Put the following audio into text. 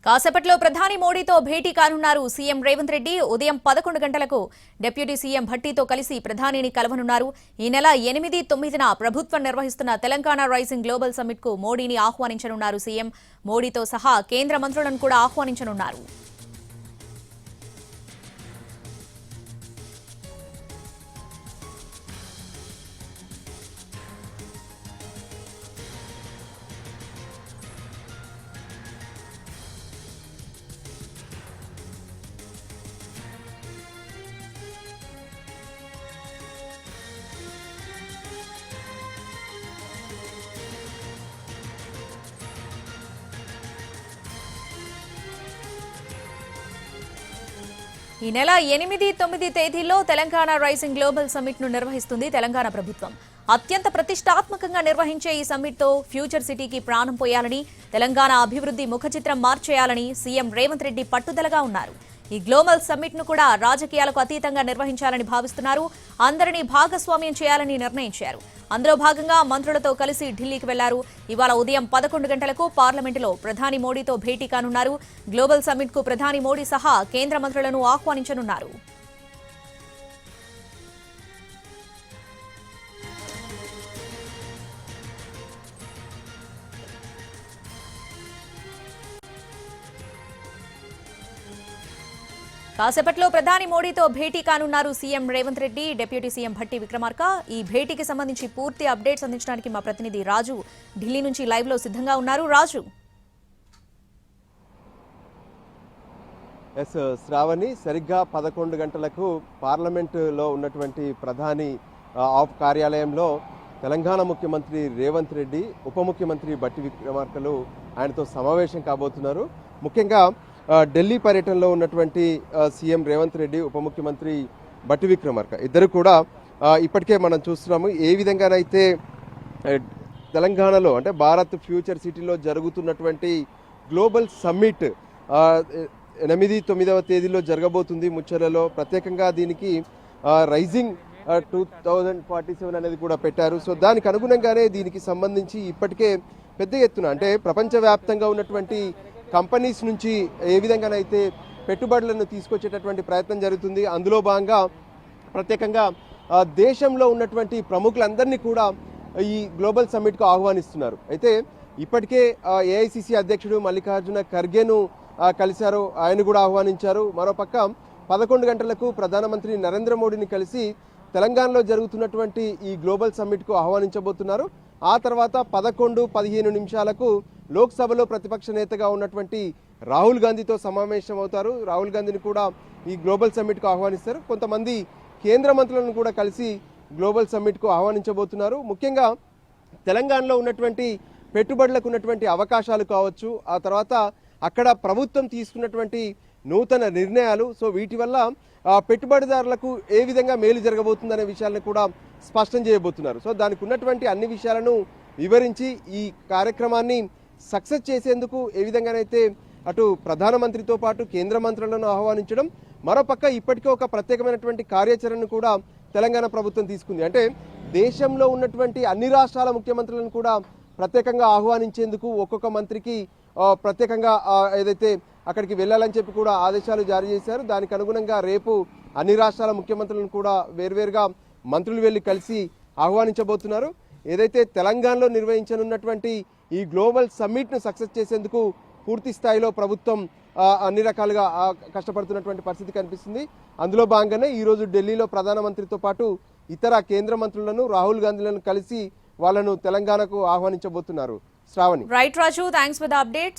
కాసేపట్లో ప్రధాని మోడీతో భేటీ కానున్నారు సీఎం రేవంత్ రెడ్డి. ఉదయం 11 గంటలకు డిప్యూటీ సీఎం భట్టితో కలిసి ప్రధానిని కలవనున్నారు. ఈ నెల 8, 9న ప్రభుత్వం నిర్వహిస్తున్న తెలంగాణ రైజింగ్ గ్లోబల్ సమ్మిట్ కు మోడీని ఆహ్వానించనున్నారు సీఎం. మోడీతో సహా కేంద్ర మంత్రులను కూడా ఆహ్వానించనున్నారు. ఈ నెల 8, 9 తేదీల్లో తెలంగాణ రైజింగ్ గ్లోబల్ సమ్మిట్ ను నిర్వహిస్తుంది తెలంగాణ ప్రభుత్వం. అత్యంత ప్రతిష్టాత్మకంగా నిర్వహించే ఈ సమ్మిట్ తో ఫ్యూచర్ సిటీకి ప్రాణం పోయాలని, తెలంగాణ అభివృద్ధి ముఖచిత్రం మార్చేయాలని సీఎం రేవంత్ రెడ్డి పట్టుదలగా ఉన్నారు. ఈ గ్లోబల్ సమ్మిట్ ను కూడా రాజకీయాలకు అతీతంగా నిర్వహించాలని భావిస్తున్నారు. అందరినీ భాగస్వామ్యం చేయాలని నిర్ణయించారు. అందులో భాగంగా మంత్రులతో కలిసి ఢిల్లీకి వెళ్లారు. ఇవాళ ఉదయం 11 గంటలకు పార్లమెంటులో ప్రధాని మోడీతో భేటీ కానున్నారు. గ్లోబల్ సమ్మిట్ కు ప్రధాని మోడీ సహా కేంద్ర మంత్రులను ఆహ్వానించనున్నారు. కాసేపట్లో ప్రధాని మోడీతో భేటీ కానున్నారు CM Revanth Reddy, deputy CM Bhatti Vikramarka. ఈ భేటీకి సంబంధించి పూర్తి అప్డేట్స్ అందించడానికి మా ప్రతినిధి రాజు ఢిల్లీ నుంచి లైవ్ లో సిద్ధంగా ఉన్నారు. రాజు. శ్రావణి, సరిగ్గా 11 గంటలకు పార్లమెంటులో ఉన్నటువంటి ప్రధాని ఆఫ్ కార్యాలయంలో తెలంగాణ ముఖ్యమంత్రి రేవంత్ రెడ్డి, ఉప ముఖ్యమంత్రి భట్టి విక్రమార్కలు ఆయనతో సమావేశం కాబోతున్నారు. ముఖ్యంగా ఢిల్లీ పర్యటనలో ఉన్నటువంటి సీఎం రేవంత్ రెడ్డి, ఉప ముఖ్యమంత్రి భట్టి విక్రమార్క ఇద్దరు కూడా ఇప్పటికే మనం చూస్తున్నాము ఏ విధంగానైతే తెలంగాణలో అంటే భారత్ ఫ్యూచర్ సిటీలో జరుగుతున్నటువంటి గ్లోబల్ సమ్మిట్ 8, 9వ తేదీలో జరగబోతుంది ముచ్చర్లలో. ప్రత్యేకంగా దీనికి రైజింగ్ 2047 అనేది కూడా పెట్టారు. సో దానికి అనుగుణంగానే దీనికి సంబంధించి ఇప్పటికే పెద్ద ఎత్తున అంటే ప్రపంచవ్యాప్తంగా ఉన్నటువంటి కంపెనీస్ నుంచి ఏ విధంగానైతే పెట్టుబడులను తీసుకొచ్చేటటువంటి ప్రయత్నం జరుగుతుంది. అందులో భాగంగా ప్రత్యేకంగా దేశంలో ఉన్నటువంటి ప్రముఖులందరినీ కూడా ఈ గ్లోబల్ సమ్మిట్కు ఆహ్వానిస్తున్నారు. అయితే ఇప్పటికే ఏఐసిసి అధ్యక్షుడు మల్లికార్జున ఖర్గేను కలిశారు, ఆయన కూడా ఆహ్వానించారు. మరోపక్క 11 గంటలకు ప్రధానమంత్రి నరేంద్ర మోడీని కలిసి తెలంగాణలో జరుగుతున్నటువంటి ఈ గ్లోబల్ సమ్మిట్కు ఆహ్వానించబోతున్నారు. ఆ తర్వాత 11, 15 నిమిషాలకు లోక్సభలో ప్రతిపక్ష నేతగా ఉన్నటువంటి రాహుల్ గాంధీతో సమావేశం అవుతారు. రాహుల్ గాంధీని కూడా ఈ గ్లోబల్ సమ్మిట్కు ఆహ్వానిస్తారు. కొంతమంది కేంద్ర మంత్రులను కూడా కలిసి గ్లోబల్ సమ్మిట్కు ఆహ్వానించబోతున్నారు. ముఖ్యంగా తెలంగాణలో ఉన్నటువంటి పెట్టుబడులకు ఉన్నటువంటి అవకాశాలు కావచ్చు, ఆ తర్వాత అక్కడ ప్రభుత్వం తీసుకున్నటువంటి నూతన నిర్ణయాలు, సో వీటి వల్ల పెట్టుబడిదారులకు ఏ విధంగా మేలు జరగబోతుందనే విషయాలను కూడా స్పష్టం చేయబోతున్నారు. సో దానికి ఉన్నటువంటి అన్ని విషయాలను వివరించి ఈ కార్యక్రమాన్ని సక్సెస్ చేసేందుకు ఏ విధంగానైతే అటు ప్రధానమంత్రితో పాటు కేంద్ర మంత్రులను ఆహ్వానించడం, మరోపక్క ఇప్పటికే ఒక ప్రత్యేకమైనటువంటి కార్యాచరణను కూడా తెలంగాణ ప్రభుత్వం తీసుకుంది. అంటే దేశంలో ఉన్నటువంటి అన్ని రాష్ట్రాల ముఖ్యమంత్రులను కూడా ప్రత్యేకంగా ఆహ్వానించేందుకు ఒక్కొక్క మంత్రికి ప్రత్యేకంగా ఏదైతే అక్కడికి వెళ్ళాలని చెప్పి కూడా ఆదేశాలు జారీ చేశారు. దానికి అనుగుణంగా రేపు అన్ని రాష్ట్రాల ముఖ్యమంత్రులను కూడా వేర్వేరుగా మంత్రులు వెళ్ళి కలిసి ఆహ్వానించబోతున్నారు. ఏదైతే తెలంగాణలో నిర్వహించనున్నటువంటి ఈ గ్లోబల్ సమ్మిట్ను సక్సెస్ చేసేందుకు పూర్తి స్థాయిలో ప్రభుత్వం అన్ని రకాలుగా కష్టపడుతున్నటువంటి పరిస్థితి కనిపిస్తుంది. అందులో భాగంగానే ఈరోజు ఢిల్లీలో ప్రధానమంత్రితో పాటు ఇతర కేంద్ర మంత్రులను, రాహుల్ గాంధీలను కలిసి వాళ్ళను తెలంగాణకు ఆహ్వానించబోతున్నారు. Shravani. Right Raju, thanks for the update.